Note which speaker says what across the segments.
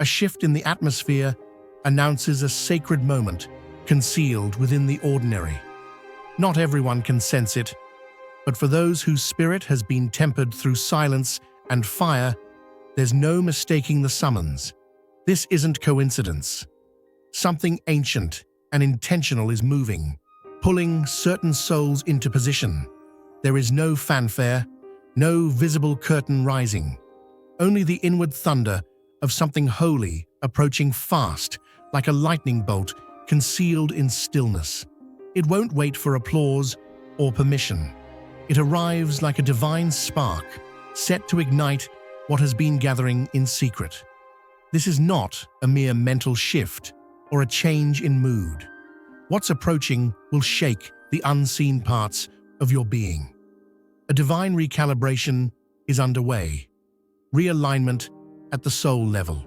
Speaker 1: A shift in the atmosphere announces a sacred moment concealed within the ordinary. Not everyone can sense it, but for those whose spirit has been tempered through silence and fire, there's no mistaking the summons. This isn't coincidence. Something ancient and intentional is moving, pulling certain souls into position. There is no fanfare, no visible curtain rising, only the inward thunder of something holy approaching fast, like a lightning bolt concealed in stillness. It won't wait for applause or permission. It arrives like a divine spark, set to ignite what has been gathering in secret. This is not a mere mental shift or a change in mood. What's approaching will shake the unseen parts of your being. A divine recalibration is underway. Realignment at the soul level.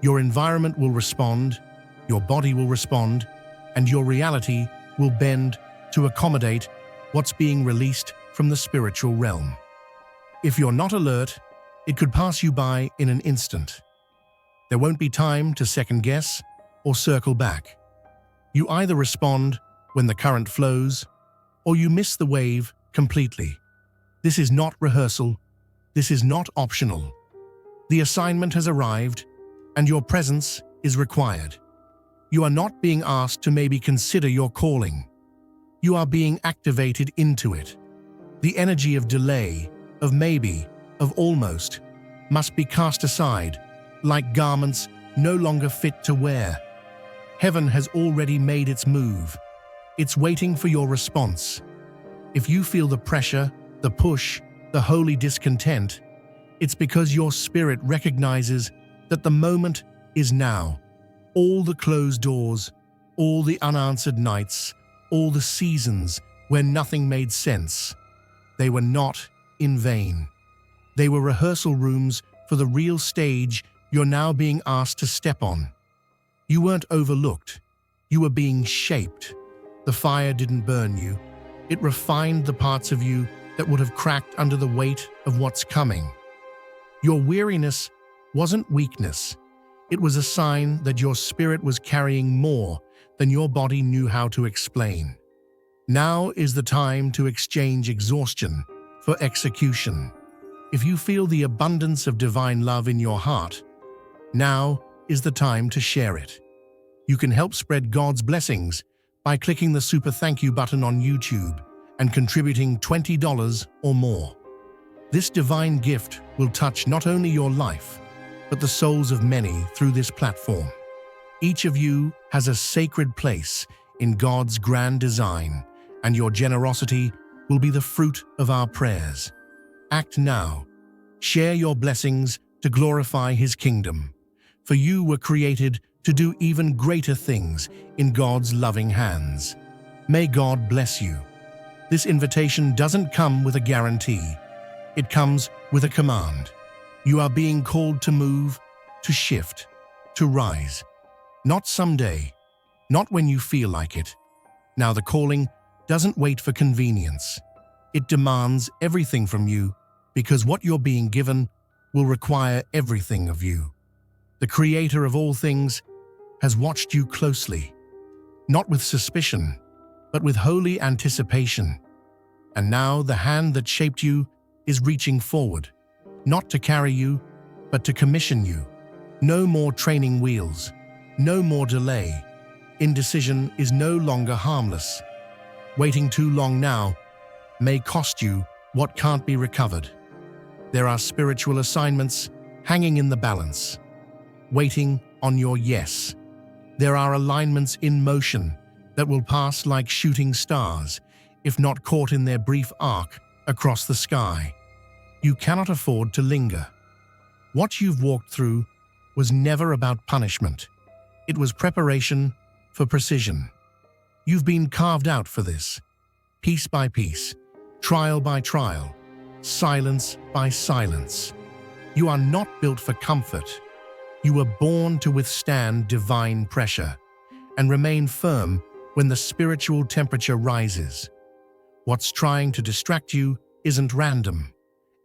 Speaker 1: Your environment will respond, your body will respond, and your reality will bend to accommodate what's being released from the spiritual realm. If you're not alert, it could pass you by in an instant. There won't be time to second guess or circle back. You either respond when the current flows, or you miss the wave completely. This is not rehearsal. This is not optional. The assignment has arrived, and your presence is required. You are not being asked to maybe consider your calling. You are being activated into it. The energy of delay, of maybe, of almost, must be cast aside, like garments no longer fit to wear. Heaven has already made its move. It's waiting for your response. If you feel the pressure, the push, the holy discontent, it's because your spirit recognizes that the moment is now. All the closed doors, all the unanswered nights, all the seasons where nothing made sense, they were not in vain. They were rehearsal rooms for the real stage you're now being asked to step on. You weren't overlooked. You were being shaped. The fire didn't burn you. It refined the parts of you that would have cracked under the weight of what's coming. Your weariness wasn't weakness. It was a sign that your spirit was carrying more than your body knew how to explain. Now is the time to exchange exhaustion for execution. If you feel the abundance of divine love in your heart, now is the time to share it. You can help spread God's blessings by clicking the super thank you button on YouTube and contributing $20 or more. This divine gift will touch not only your life, but the souls of many through this platform. Each of you has a sacred place in God's grand design, and your generosity will be the fruit of our prayers. Act now. Share your blessings to glorify His kingdom, for you were created to do even greater things in God's loving hands. May God bless you. This invitation doesn't come with a guarantee. It comes with a command. You are being called to move, to shift, to rise. Not someday, not when you feel like it. Now the calling doesn't wait for convenience. It demands everything from you, because what you're being given will require everything of you. The Creator of all things has watched you closely, not with suspicion, but with holy anticipation. And now the hand that shaped you is reaching forward, not to carry you, but to commission you. No more training wheels, no more delay. Indecision is no longer harmless. Waiting too long now may cost you what can't be recovered. There are spiritual assignments hanging in the balance, waiting on your yes. There are alignments in motion that will pass like shooting stars, if not caught in their brief arc across the sky. You cannot afford to linger. What you've walked through was never about punishment. It was preparation for precision. You've been carved out for this, piece by piece, trial by trial, silence by silence. You are not built for comfort. You were born to withstand divine pressure and remain firm when the spiritual temperature rises. What's trying to distract you isn't random.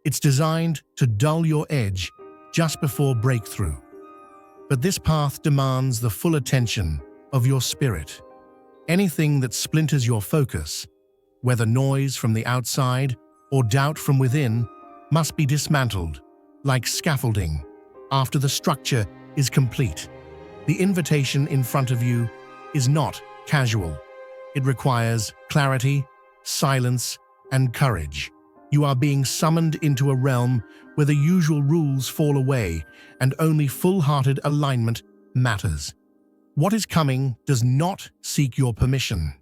Speaker 1: It's designed to dull your edge just before breakthrough. But this path demands the full attention of your spirit. Anything that splinters your focus, whether noise from the outside or doubt from within, must be dismantled, like scaffolding, after the structure is complete. The invitation in front of you is not casual. It requires clarity, silence, and courage. You are being summoned into a realm where the usual rules fall away and only full-hearted alignment matters. What is coming does not seek your permission.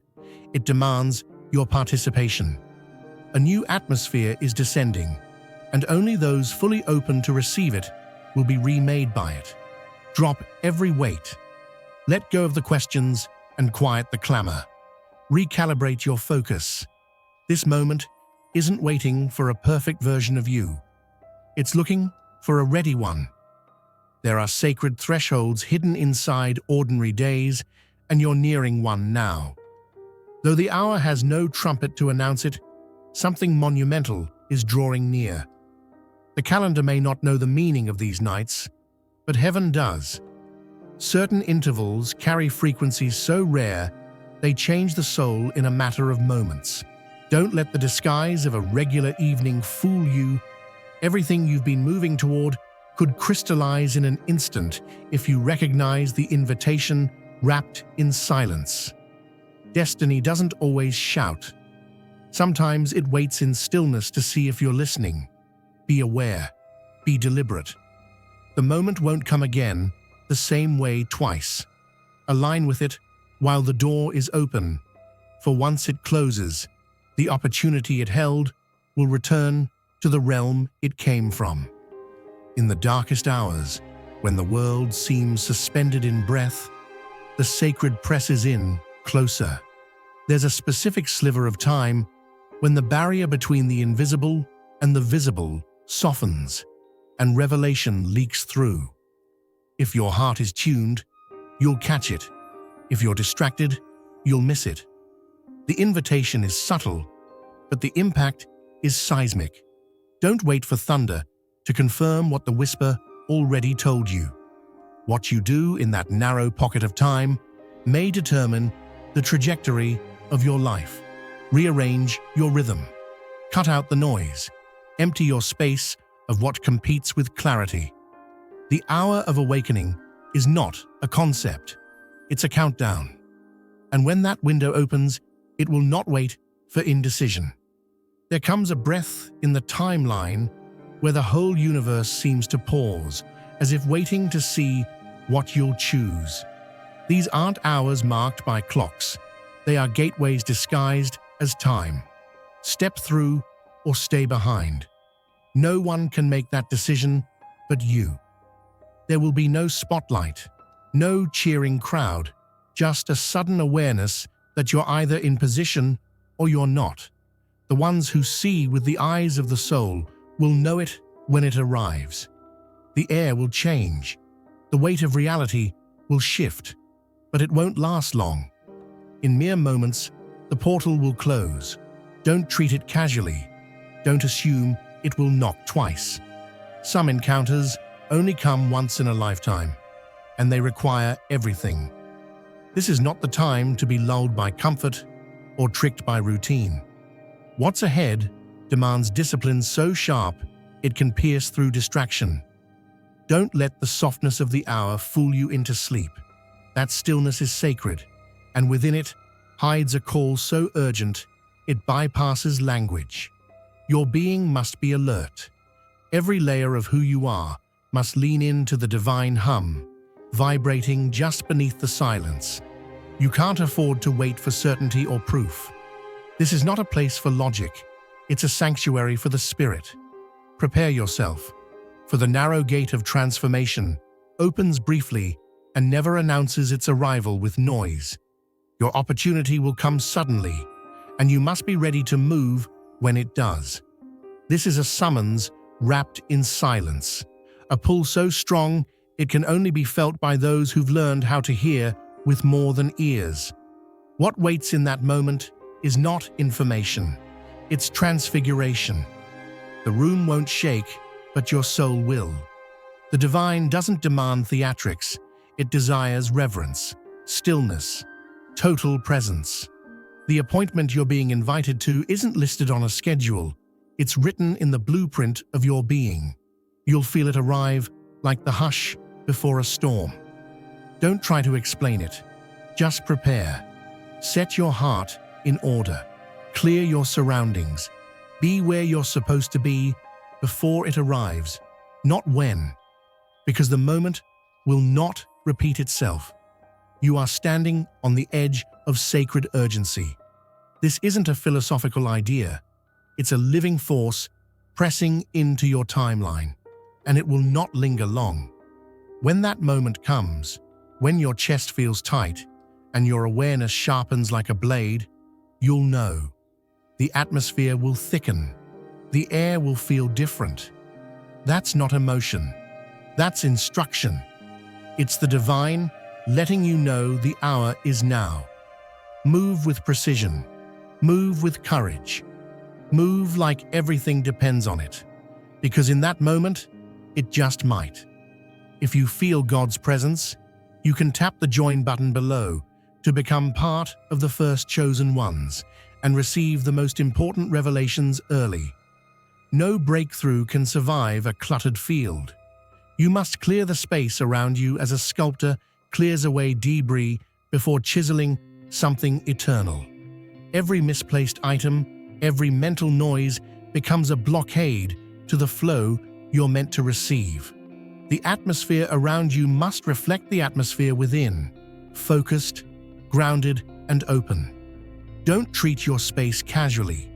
Speaker 1: It demands your participation. A new atmosphere is descending, and only those fully open to receive it will be remade by it. Drop every weight. Let go of the questions and quiet the clamor. Recalibrate your focus. This moment isn't waiting for a perfect version of you. It's looking for a ready one. There are sacred thresholds hidden inside ordinary days, and you're nearing one now. Though the hour has no trumpet to announce it, something monumental is drawing near. The calendar may not know the meaning of these nights, but heaven does. Certain intervals carry frequencies so rare, they change the soul in a matter of moments. Don't let the disguise of a regular evening fool you. Everything you've been moving toward could crystallize in an instant if you recognize the invitation wrapped in silence. Destiny doesn't always shout. Sometimes it waits in stillness to see if you're listening. Be aware. Be deliberate. The moment won't come again the same way twice. Align with it while the door is open, for once it closes, the opportunity it held will return to the realm it came from. In the darkest hours, when the world seems suspended in breath, the sacred presses in closer. There's a specific sliver of time when the barrier between the invisible and the visible softens, and revelation leaks through. If your heart is tuned, you'll catch it. If you're distracted, you'll miss it. The invitation is subtle, but the impact is seismic. Don't wait for thunder to confirm what the whisper already told you. What you do in that narrow pocket of time may determine the trajectory of your life. Rearrange your rhythm. Cut out the noise. Empty your space of what competes with clarity. The hour of awakening is not a concept. It's a countdown. And when that window opens, it will not wait for indecision. There comes a breath in the timeline where the whole universe seems to pause, as if waiting to see what you'll choose. These aren't hours marked by clocks. They are gateways disguised as time. Step through or stay behind. No one can make that decision but you. There will be no spotlight, no cheering crowd, just a sudden awareness that you're either in position or you're not. The ones who see with the eyes of the soul will know it when it arrives. The air will change. The weight of reality will shift, but it won't last long. In mere moments, the portal will close. Don't treat it casually. Don't assume it will knock twice. Some encounters only come once in a lifetime, and they require everything. This is not the time to be lulled by comfort or tricked by routine. What's ahead demands discipline so sharp it can pierce through distraction. Don't let the softness of the hour fool you into sleep. That stillness is sacred, and within it hides a call so urgent it bypasses language. Your being must be alert. Every layer of who you are must lean into the divine hum, vibrating just beneath the silence. You can't afford to wait for certainty or proof. This is not a place for logic. It's a sanctuary for the spirit. Prepare yourself, for the narrow gate of transformation opens briefly and never announces its arrival with noise. Your opportunity will come suddenly, and you must be ready to move when it does. This is a summons wrapped in silence, a pull so strong it can only be felt by those who've learned how to hear with more than ears. What waits in that moment is not information, it's transfiguration. The room won't shake, but your soul will. The divine doesn't demand theatrics, it desires reverence, stillness, total presence. The appointment you're being invited to isn't listed on a schedule, it's written in the blueprint of your being. You'll feel it arrive like the hush before a storm. Don't try to explain it, just prepare. Set your heart in order, clear your surroundings, be where you're supposed to be before it arrives, not when, because the moment will not repeat itself. You are standing on the edge of sacred urgency. This isn't a philosophical idea, it's a living force pressing into your timeline, and it will not linger long. When that moment comes, when your chest feels tight and your awareness sharpens like a blade, you'll know. The atmosphere will thicken. The air will feel different. That's not emotion. That's instruction. It's the divine letting you know the hour is now. Move with precision. Move with courage. Move like everything depends on it. Because in that moment, it just might. If you feel God's presence, you can tap the join button below to become part of the first chosen ones and receive the most important revelations early. No breakthrough can survive a cluttered field. You must clear the space around you as a sculptor clears away debris before chiseling something eternal. Every misplaced item, every mental noise becomes a blockade to the flow you're meant to receive. The atmosphere around you must reflect the atmosphere within, focused, grounded, and open. Don't treat your space casually.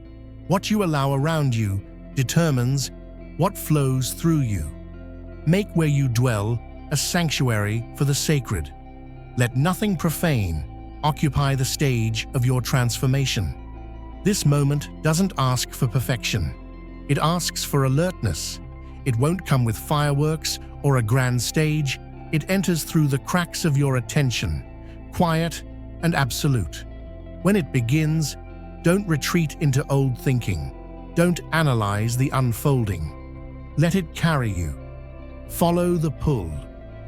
Speaker 1: What you allow around you determines what flows through you. Make where you dwell a sanctuary for the sacred. Let nothing profane occupy the stage of your transformation. This moment doesn't ask for perfection. It asks for alertness. It won't come with fireworks or a grand stage. It enters through the cracks of your attention, quiet and absolute. When it begins, don't retreat into old thinking. Don't analyze the unfolding. Let it carry you. Follow the pull.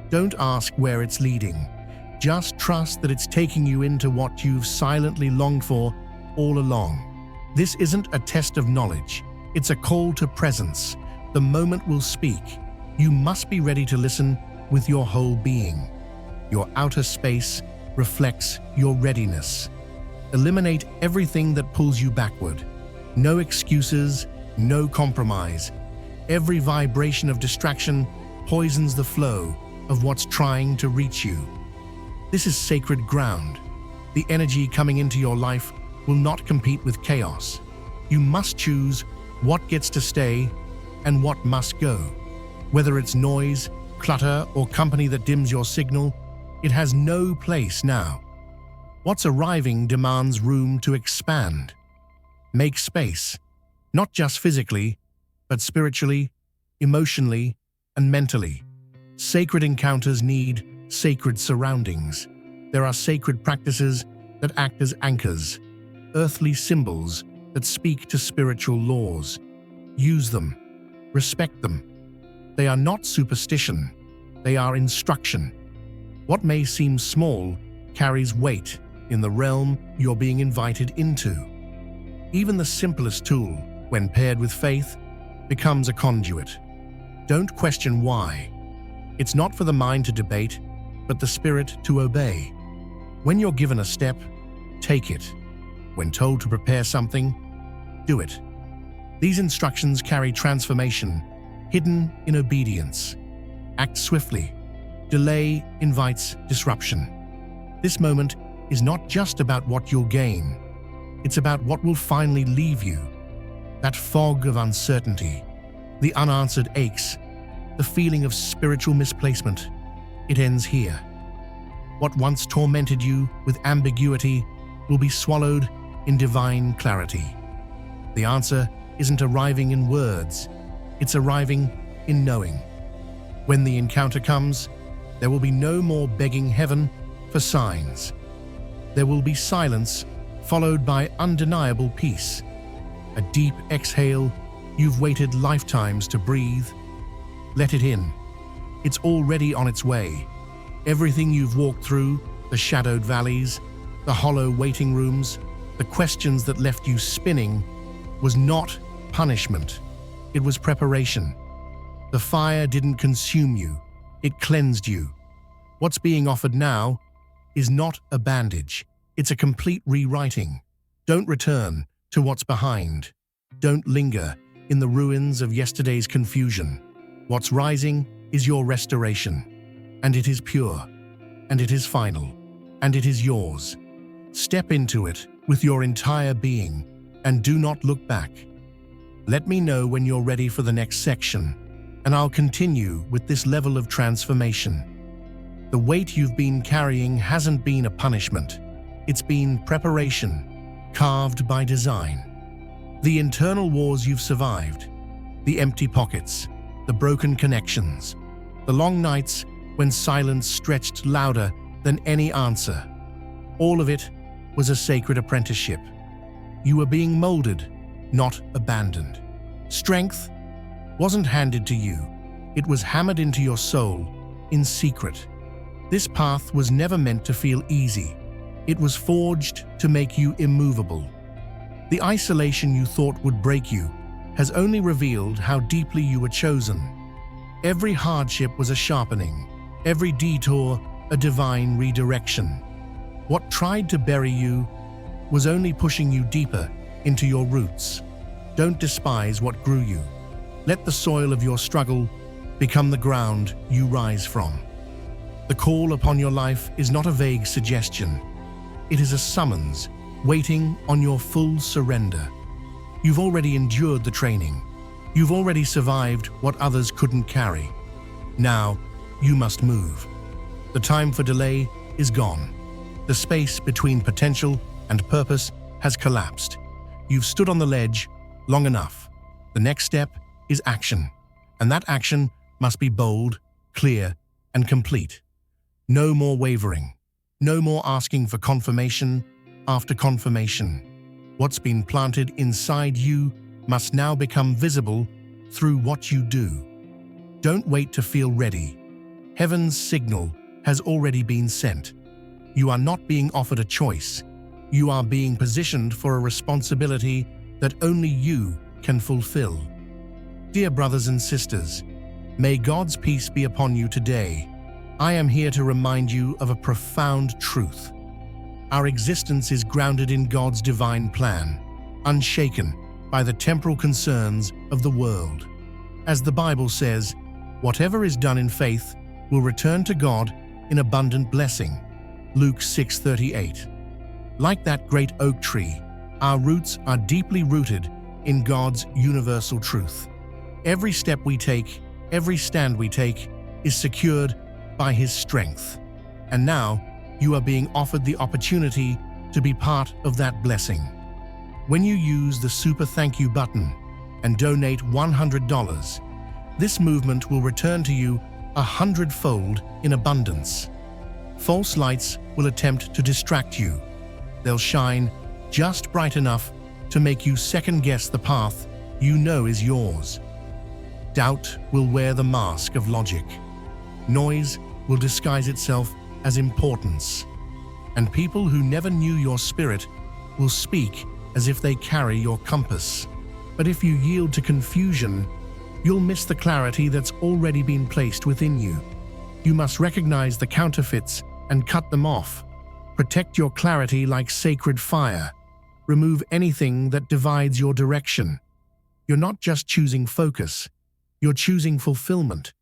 Speaker 1: Don't ask where it's leading. Just trust that it's taking you into what you've silently longed for all along. This isn't a test of knowledge. It's a call to presence. The moment will speak. You must be ready to listen with your whole being. Your outer space reflects your readiness. Eliminate everything that pulls you backward. No excuses, no compromise. Every vibration of distraction poisons the flow of what's trying to reach you. This is sacred ground. The energy coming into your life will not compete with chaos. You must choose what gets to stay and what must go. Whether it's noise, clutter, or company that dims your signal, it has no place now. What's arriving demands room to expand. Make space, not just physically, but spiritually, emotionally, and mentally. Sacred encounters need sacred surroundings. There are sacred practices that act as anchors, earthly symbols that speak to spiritual laws. Use them. Respect them. They are not superstition. They are instruction. What may seem small carries weight in the realm you're being invited into. Even the simplest tool, when paired with faith, becomes a conduit. Don't question why. It's not for the mind to debate, but the spirit to obey. When you're given a step, take it. When told to prepare something, do it. These instructions carry transformation, hidden in obedience. Act swiftly. Delay invites disruption. This moment is not just about what you'll gain. It's about what will finally leave you. That fog of uncertainty, the unanswered aches, the feeling of spiritual misplacement. It ends here. What once tormented you with ambiguity will be swallowed in divine clarity. The answer isn't arriving in words, it's arriving in knowing. When the encounter comes, there will be no more begging heaven for signs. There will be silence followed by undeniable peace. A deep exhale you've waited lifetimes to breathe. Let it in. It's already on its way. Everything you've walked through, the shadowed valleys, the hollow waiting rooms, the questions that left you spinning, was not punishment. It was preparation. The fire didn't consume you. It cleansed you. What's being offered now is not a bandage. It's a complete rewriting. Don't return to what's behind. Don't linger in the ruins of yesterday's confusion. What's rising is your restoration. And it is pure. And it is final. And it is yours. Step into it with your entire being and do not look back. Let me know when you're ready for the next section, and I'll continue with this level of transformation. The weight you've been carrying hasn't been a punishment. It's been preparation, carved by design. The internal wars you've survived, the empty pockets, the broken connections, the long nights when silence stretched louder than any answer. All of it was a sacred apprenticeship. You were being molded, not abandoned. Strength wasn't handed to you. It was hammered into your soul, in secret. This path was never meant to feel easy. It was forged to make you immovable. The isolation you thought would break you has only revealed how deeply you were chosen. Every hardship was a sharpening, every detour a divine redirection. What tried to bury you was only pushing you deeper into your roots. Don't despise what grew you. Let the soil of your struggle become the ground you rise from. The call upon your life is not a vague suggestion. It is a summons waiting on your full surrender. You've already endured the training. You've already survived what others couldn't carry. Now, you must move. The time for delay is gone. The space between potential and purpose has collapsed. You've stood on the ledge long enough. The next step is action, and that action must be bold, clear, and complete. No more wavering. No more asking for confirmation after confirmation. What's been planted inside you must now become visible through what you do. Don't wait to feel ready. Heaven's signal has already been sent. You are not being offered a choice. You are being positioned for a responsibility that only you can fulfill. Dear brothers and sisters, may God's peace be upon you today. I am here to remind you of a profound truth. Our existence is grounded in God's divine plan, unshaken by the temporal concerns of the world. As the Bible says, whatever is done in faith will return to God in abundant blessing. Luke 6:38. Like that great oak tree, our roots are deeply rooted in God's universal truth. Every step we take, every stand we take, is secured by His strength. And now, you are being offered the opportunity to be part of that blessing. When you use the Super Thank You button and donate $100, this movement will return to you 100-fold in abundance. False lights will attempt to distract you. They'll shine just bright enough to make you second-guess the path you know is yours. Doubt will wear the mask of logic. Noise will disguise itself as importance. And people who never knew your spirit will speak as if they carry your compass. But if you yield to confusion, you'll miss the clarity that's already been placed within you. You must recognize the counterfeits and cut them off. Protect your clarity like sacred fire. Remove anything that divides your direction. You're not just choosing focus, you're choosing fulfillment.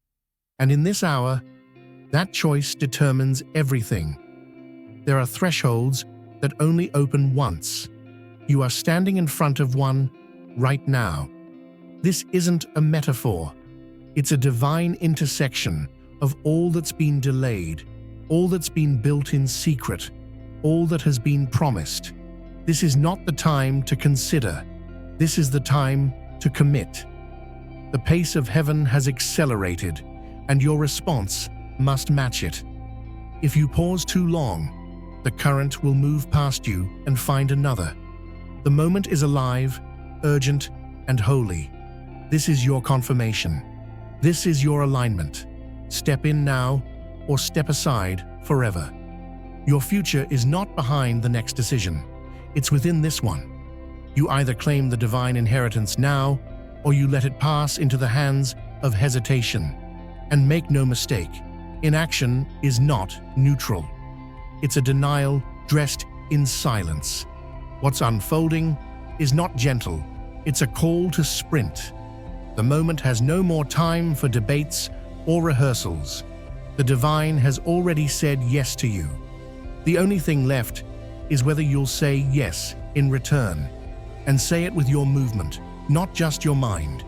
Speaker 1: And in this hour, that choice determines everything. There are thresholds that only open once. You are standing in front of one right now. This isn't a metaphor. It's a divine intersection of all that's been delayed, all that's been built in secret, all that has been promised. This is not the time to consider. This is the time to commit. The pace of heaven has accelerated, and your response must match it. If you pause too long, the current will move past you and find another. The moment is alive, urgent, and holy. This is your confirmation. This is your alignment. step in now, or step aside forever. Your future is not behind the next decision. It's within this one. You either claim the divine inheritance now, or you let it pass into the hands of hesitation. And make no mistake, inaction is not neutral. It's a denial dressed in silence. What's unfolding is not gentle. It's a call to sprint. The moment has no more time for debates or rehearsals. The divine has already said yes to you. The only thing left is whether you'll say yes in return, and say it with your movement, not just your mind.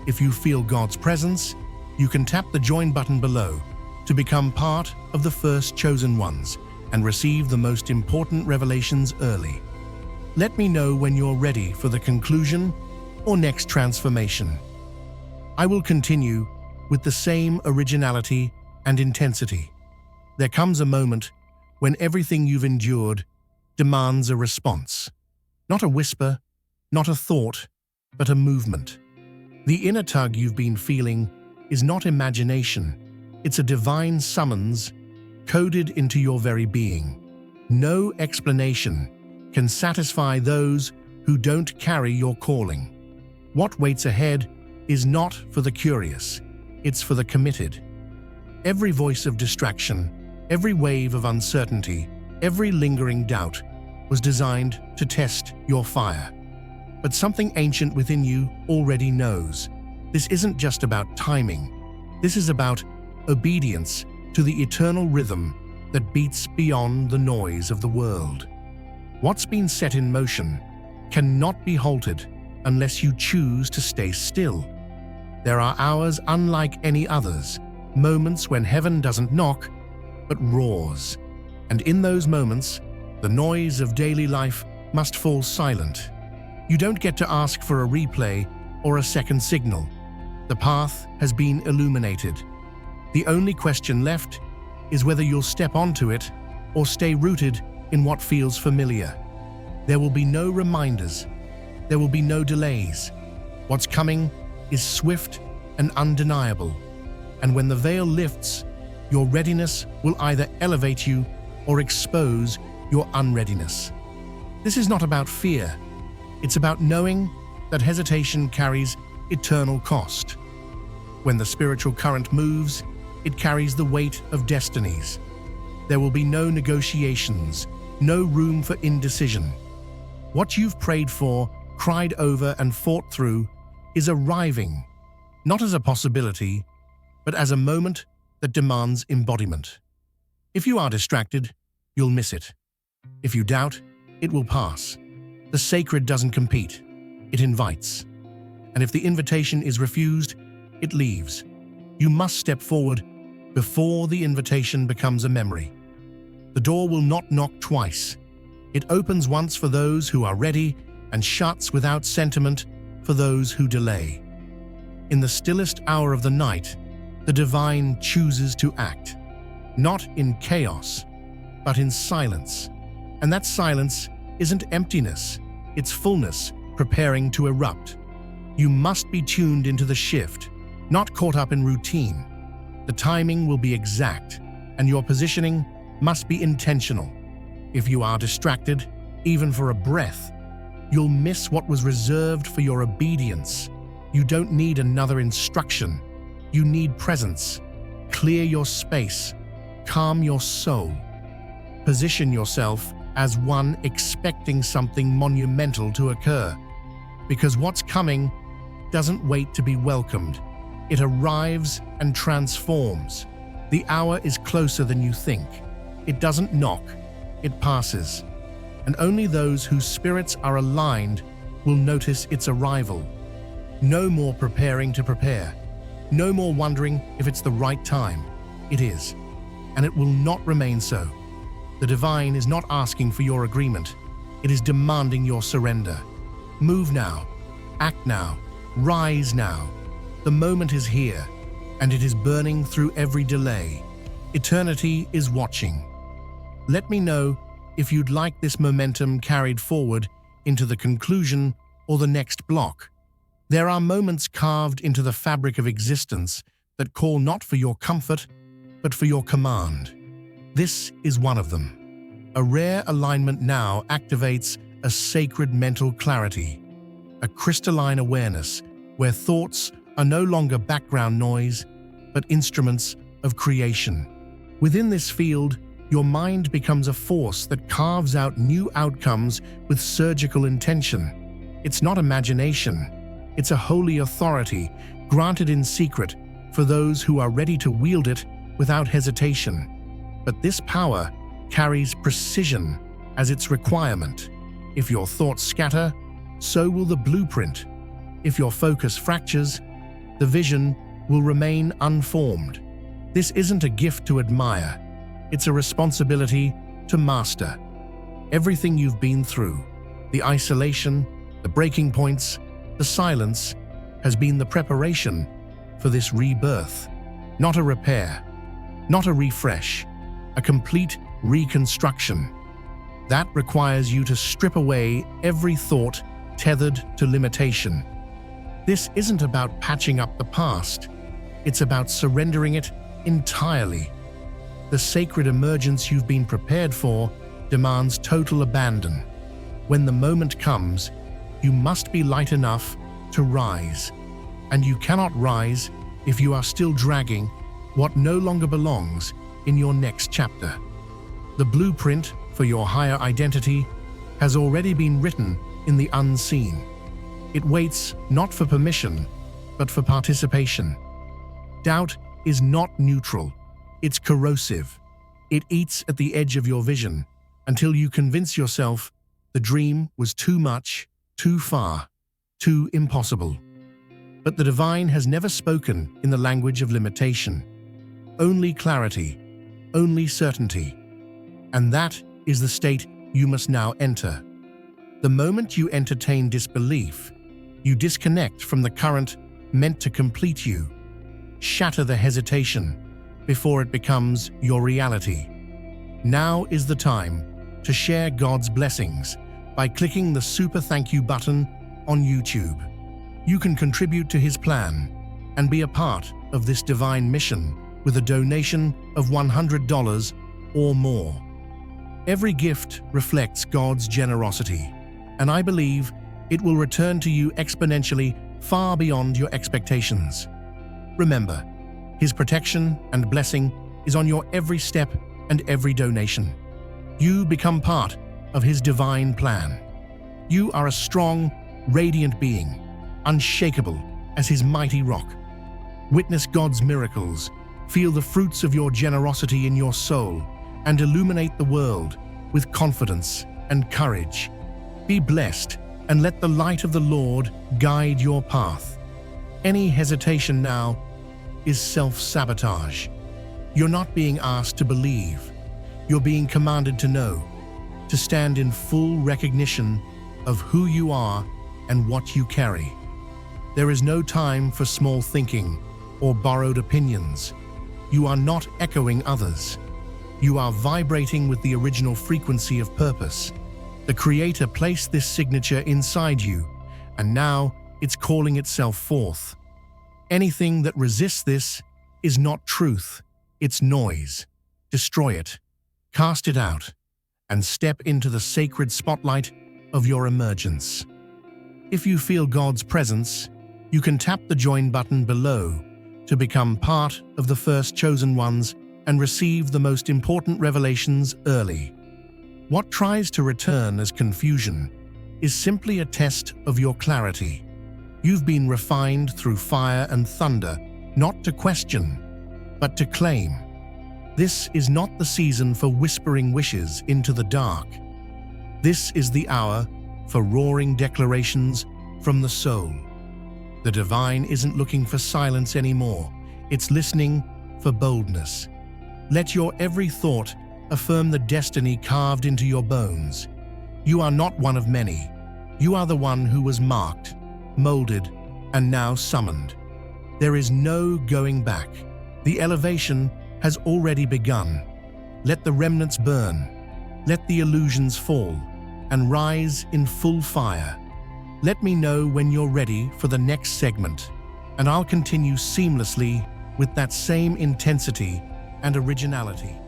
Speaker 1: If you feel God's presence, you can tap the join button below to become part of the first chosen ones and receive the most important revelations early. Let me know when you're ready for the conclusion or next transformation. I will continue with the same originality and intensity. There comes a moment when everything you've endured demands a response. Not a whisper, not a thought, but a movement. The inner tug you've been feeling is not imagination. It's a divine summons coded into your very being. No explanation can satisfy those who don't carry your calling. What waits ahead is not for the curious, it's for the committed. Every voice of distraction, every wave of uncertainty, every lingering doubt was designed to test your fire. But something ancient within you already knows. This isn't just about timing. This is about obedience to the eternal rhythm that beats beyond the noise of the world. What's been set in motion cannot be halted unless you choose to stay still. There are hours unlike any others, moments when heaven doesn't knock, but roars. And in those moments, the noise of daily life must fall silent. You don't get to ask for a replay or a second signal. The path has been illuminated. The only question left is whether you'll step onto it or stay rooted in what feels familiar. There will be no reminders. There will be no delays. What's coming is swift and undeniable. And when the veil lifts, your readiness will either elevate you or expose your unreadiness. This is not about fear. It's about knowing that hesitation carries eternal cost. When the spiritual current moves, it carries the weight of destinies. There will be no negotiations, no room for indecision. What you've prayed for, cried over, and fought through is arriving, not as a possibility, but as a moment that demands embodiment. If you are distracted, you'll miss it. If you doubt, it will pass. The sacred doesn't compete, it invites. And if the invitation is refused, it leaves. You must step forward before the invitation becomes a memory. The door will not knock twice. It opens once for those who are ready and shuts without sentiment for those who delay. In the stillest hour of the night, the divine chooses to act, not in chaos, but in silence. And that silence isn't emptiness, it's fullness preparing to erupt. You must be tuned into the shift, not caught up in routine. The timing will be exact, and your positioning must be intentional. If you are distracted, even for a breath, you'll miss what was reserved for your obedience. You don't need another instruction. You need presence. Clear your space. Calm your soul. Position yourself as one expecting something monumental to occur. Because what's coming doesn't wait to be welcomed. It arrives and transforms. The hour is closer than you think. It doesn't knock, it passes. And only those whose spirits are aligned will notice its arrival. No more preparing to prepare. No more wondering if it's the right time. It is. And it will not remain so. The divine is not asking for your agreement. It is demanding your surrender. Move now. Act now. Rise now. The moment is here, and it is burning through every delay. Eternity is watching. Let me know if you'd like this momentum carried forward into the conclusion or the next block. There are moments carved into the fabric of existence that call not for your comfort, but for your command. This is one of them. A rare alignment now activates a sacred mental clarity, a crystalline awareness where thoughts are no longer background noise, but instruments of creation. Within this field, your mind becomes a force that carves out new outcomes with surgical intention. It's not imagination. It's a holy authority granted in secret for those who are ready to wield it without hesitation. But this power carries precision as its requirement. If your thoughts scatter, so will the blueprint. If your focus fractures, the vision will remain unformed. This isn't a gift to admire. It's a responsibility to master. Everything you've been through, the isolation, the breaking points, the silence, has been the preparation for this rebirth. Not a repair, not a refresh, a complete reconstruction. That requires you to strip away every thought tethered to limitation. This isn't about patching up the past. It's about surrendering it entirely. The sacred emergence you've been prepared for demands total abandon. When the moment comes, you must be light enough to rise. And you cannot rise if you are still dragging what no longer belongs in your next chapter. The blueprint for your higher identity has already been written in the unseen. It waits not for permission, but for participation. Doubt is not neutral. It's corrosive. It eats at the edge of your vision until you convince yourself the dream was too much, too far, too impossible. But the divine has never spoken in the language of limitation. Only clarity, only certainty. And that is the state you must now enter. The moment you entertain disbelief, you disconnect from the current meant to complete you. Shatter the hesitation before it becomes your reality. Now is the time to share God's blessings by clicking the super thank you button on YouTube. You can contribute to His plan and be a part of this divine mission with a donation of $100 or more. Every gift reflects God's generosity, and I believe it will return to you exponentially far beyond your expectations. Remember, His protection and blessing is on your every step and every donation. You become part of His divine plan. You are a strong, radiant being, unshakable as His mighty rock. Witness God's miracles, feel the fruits of your generosity in your soul, and illuminate the world with confidence and courage. Be blessed and let the light of the Lord guide your path. Any hesitation now is self-sabotage. You're not being asked to believe. You're being commanded to know, to stand in full recognition of who you are and what you carry. There is no time for small thinking or borrowed opinions. You are not echoing others. You are vibrating with the original frequency of purpose. The Creator placed this signature inside you, and now it's calling itself forth. Anything that resists this is not truth, it's noise. Destroy it, cast it out, and step into the sacred spotlight of your emergence. If you feel God's presence, you can tap the join button below to become part of the first chosen ones and receive the most important revelations early. What tries to return as confusion is simply a test of your clarity. You've been refined through fire and thunder, not to question, but to claim. This is not the season for whispering wishes into the dark. This is the hour for roaring declarations from the soul. The divine isn't looking for silence anymore. It's listening for boldness. Let your every thought affirm the destiny carved into your bones. You are not one of many. You are the one who was marked, molded, and now summoned. There is no going back. The elevation has already begun. Let the remnants burn. Let the illusions fall and rise in full fire. Let me know when you're ready for the next segment, and I'll continue seamlessly with that same intensity and originality.